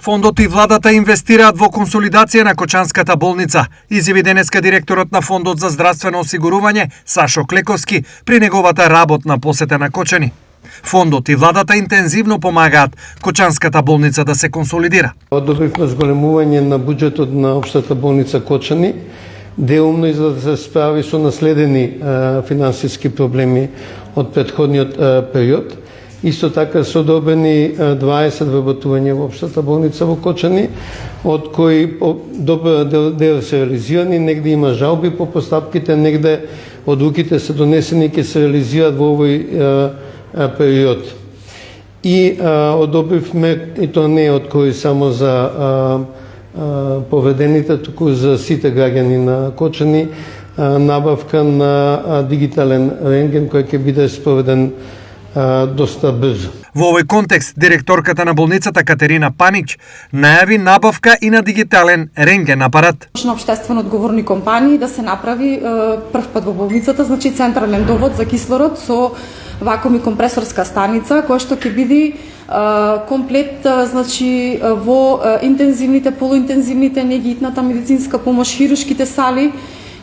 Фондот и владата инвестираат во консолидација на Кочанската болница, изјави денеска директорот на Фондот за здравствено осигурување Сашо Клековски при неговата работна посета на Кочани. Фондот и владата интензивно помагаат Кочанската болница да се консолидира. Одобривме зголемување на буџетот на Општата болница Кочани, делумно и за да се справи со наследени финансиски проблеми од претходниот период. Исто така се одобрени 20 вработувања во Општата болница во Кочани, од кои добар дел се реализирани, негде има жалби по постапките, негде одлуките се донесени и ќе се реализираат во овој период. И одобривме, и тоа не е од кои само за повредените, туку за сите граѓани на Кочани, набавка на дигитален рентген кој ќе биде спроведен доста брзо. Во овој контекст, директорката на болницата Катерина Панич најави набавка и на дигитален рентген апарат. На општествено одговорни компании да се направи прв пат во болницата, значи централен довод за кислород со вакуум и компресорска станица, која што ќе биде комплет, значи во интензивните, полуинтензивните неги, итната медицинска помош, хируршките сали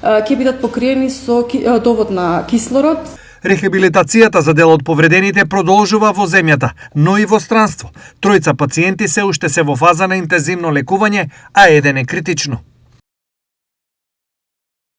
ќе бидат покриени со довод на кислород. Рехабилитацијата за дел од повредените продолжува во земјата, но и во странство. Тројца пациенти се уште се во фаза на интензивно лекување, а еден е критично.